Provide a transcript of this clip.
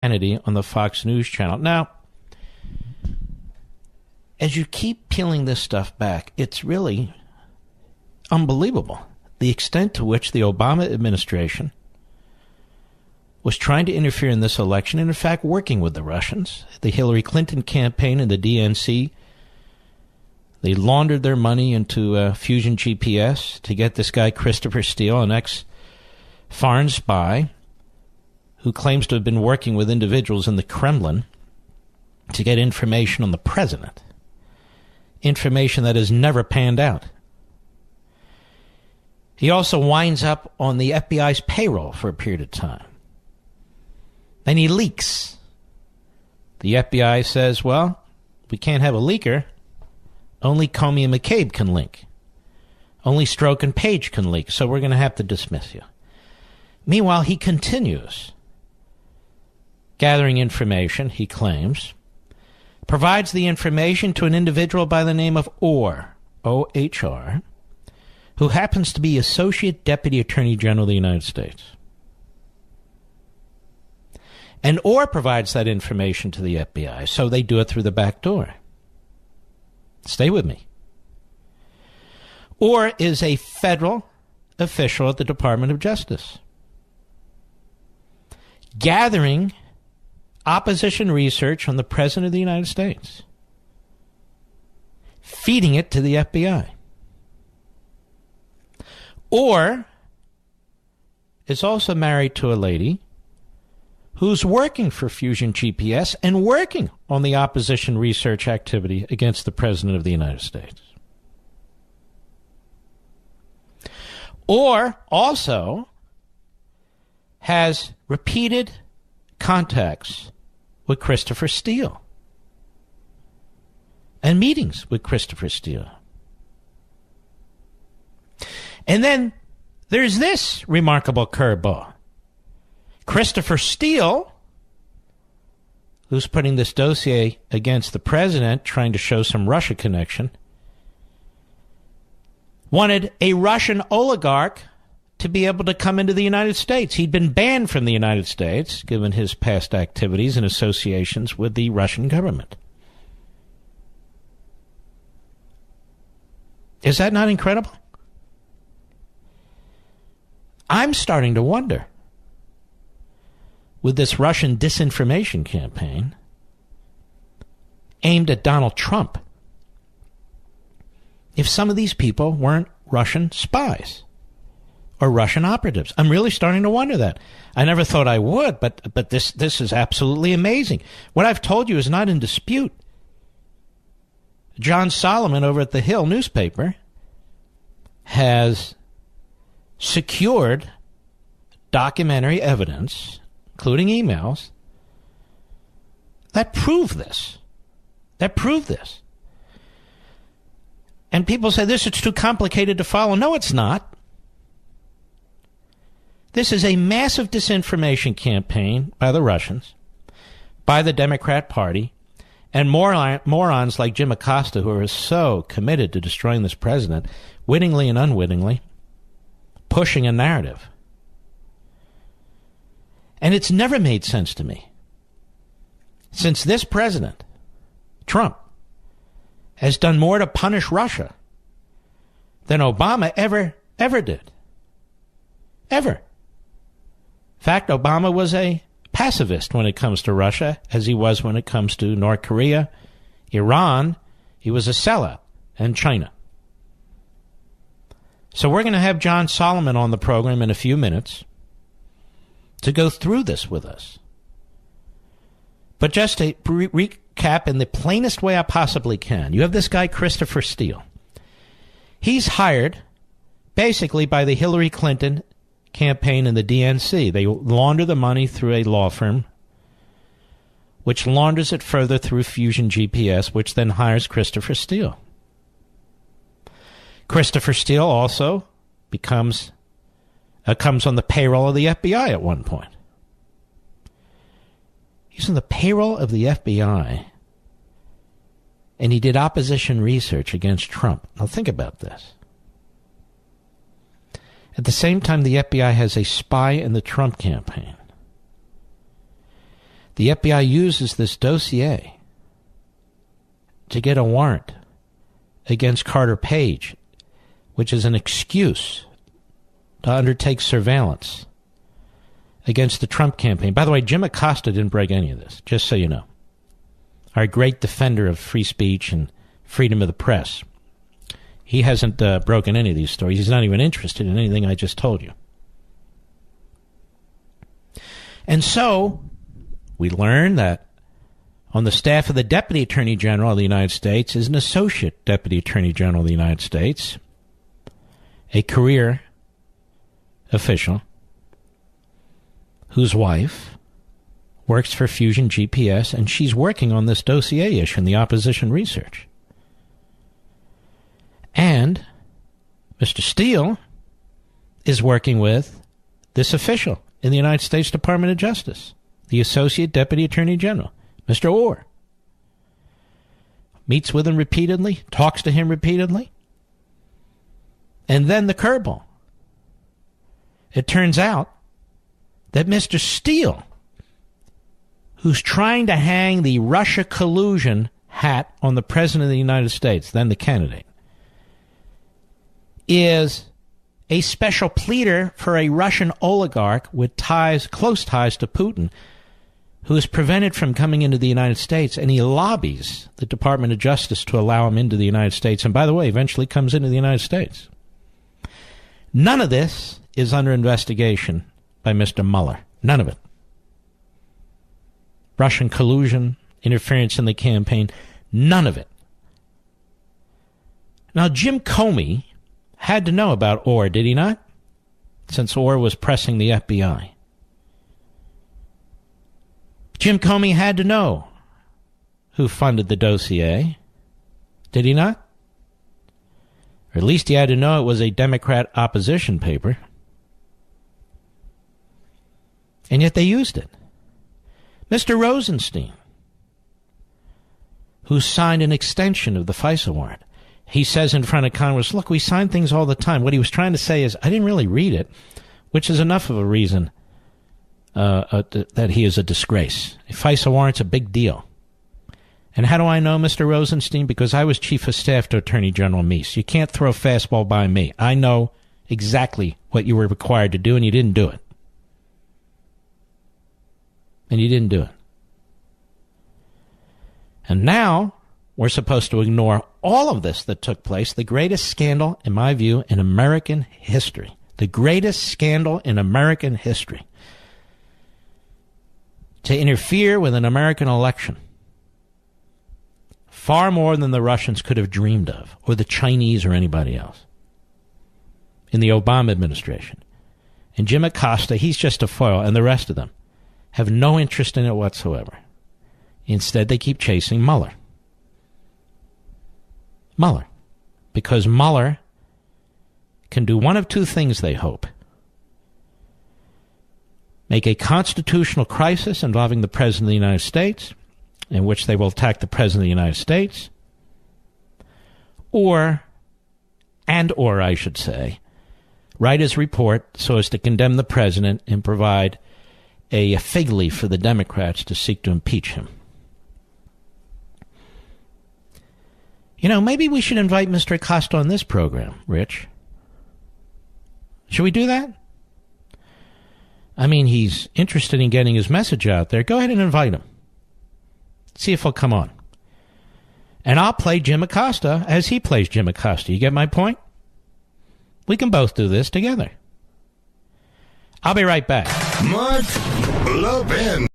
Hannity on the Fox News channel. Now, as you keep peeling this stuff back, it's really unbelievable the extent to which the Obama administration was trying to interfere in this election, and in fact working with the Russians. The Hillary Clinton campaign and the DNC, they laundered their money into Fusion GPS to get this guy Christopher Steele, an ex-foreign spy, who claims to have been working with individuals in the Kremlin to get information on the president. Information that has never panned out. He also winds up on the FBI's payroll for a period of time. Then he leaks. The FBI says, well, we can't have a leaker. Only Comey and McCabe can leak. Only Strzok and Page can leak, so we're going to have to dismiss you. Meanwhile, he continues gathering information, he claims, provides the information to an individual by the name of Ohr, O-H-R, who happens to be Associate Deputy Attorney General of the United States. And Ohr provides that information to the FBI, so they do it through the back door. Stay with me. Ohr is a federal official at the Department of Justice, gathering opposition research on the President of the United States, feeding it to the FBI. Ohr is also married to a lady who's working for Fusion GPS and working on the opposition research activity against the President of the United States. Ohr also has repeated contacts with Christopher Steele and meetings with Christopher Steele. And then there's this remarkable curveball. Christopher Steele, who's putting this dossier against the president, trying to show some Russia connection, wanted a Russian oligarch to be able to come into the United States. He'd been banned from the United States, given his past activities and associations with the Russian government. Is that not incredible? I'm starting to wonder, with this Russian disinformation campaign aimed at Donald Trump, if some of these people weren't Russian spies or Russian operatives. I'm really starting to wonder that. I never thought I would, but this is absolutely amazing. What I've told you is not in dispute. John Solomon over at the Hill newspaper has secured documentary evidence, including emails, that prove this. And people say this is too complicated to follow. No, it's not. This is a massive disinformation campaign by the Russians, by the Democrat Party, and morons like Jim Acosta, who are so committed to destroying this president, wittingly and unwittingly, pushing a narrative. And it's never made sense to me, since this president, Trump, has done more to punish Russia than Obama ever did. Ever. In fact, Obama was a pacifist when it comes to Russia, as he was when it comes to North Korea, Iran. He was a sellout, and China. So we're going to have John Solomon on the program in a few minutes to go through this with us. But just to recap in the plainest way I possibly can, you have this guy Christopher Steele. He's hired basically by the Hillary Clinton campaign and the DNC. They launder the money through a law firm, which launders it further through Fusion GPS, which then hires Christopher Steele. Christopher Steele also comes on the payroll of the FBI at one point. He's on the payroll of the FBI, and he did opposition research against Trump. Now think about this. At the same time, the FBI has a spy in the Trump campaign. The FBI uses this dossier to get a warrant against Carter Page, which is an excuse to undertake surveillance against the Trump campaign. By the way, Jim Acosta didn't break any of this, just so you know. Our great defender of free speech and freedom of the press. He hasn't broken any of these stories. He's not even interested in anything I just told you. And so, we learn that on the staff of the Deputy Attorney General of the United States is an Associate Deputy Attorney General of the United States, a career official whose wife works for Fusion GPS, and she's working on this dossier issue in the opposition research. And Mr. Steele is working with this official in the United States Department of Justice, the Associate Deputy Attorney General, Mr. Ohr. Meets with him repeatedly, talks to him repeatedly. And then the curveball. It turns out that Mr. Steele, who's trying to hang the Russia collusion hat on the President of the United States, then the candidate, is a special pleader for a Russian oligarch with ties, close ties to Putin, who is prevented from coming into the United States, and he lobbies the Department of Justice to allow him into the United States, and by the way, eventually comes into the United States. None of this is under investigation by Mr. Mueller. None of it. Russian collusion, interference in the campaign, none of it. Now, Jim Comey had to know about Ohr, did he not? Since Ohr was pressing the FBI. Jim Comey had to know who funded the dossier, did he not? Or at least he had to know it was a Democrat opposition paper. And yet they used it. Mr. Rosenstein, who signed an extension of the FISA warrant, he says in front of Congress, look, we sign things all the time. What he was trying to say is, I didn't really read it, which is enough of a reason that he is a disgrace. A FISA warrant's a big deal. And how do I know, Mr. Rosenstein? Because I was Chief of Staff to Attorney General Meese. You can't throw a fastball by me. I know exactly what you were required to do, and you didn't do it. And you didn't do it. And now we're supposed to ignore all of this that took place, the greatest scandal, in my view, in American history. The greatest scandal in American history. To interfere with an American election. Far more than the Russians could have dreamed of, or the Chinese or anybody else. In the Obama administration. And Jim Acosta, he's just a foil, and the rest of them have no interest in it whatsoever. Instead, they keep chasing Mueller. Mueller. Because Mueller can do one of two things, they hope. Make a constitutional crisis involving the President of the United States, in which they will attack the President of the United States, or I should say, write his report so as to condemn the President and provide a fig leaf for the Democrats to seek to impeach him. You know, maybe we should invite Mr. Acosta on this program, Rich. Should we do that? I mean, he's interested in getting his message out there. Go ahead and invite him. See if he'll come on. And I'll play Jim Acosta as he plays Jim Acosta. You get my point? We can both do this together. I'll be right back. Mark Levin.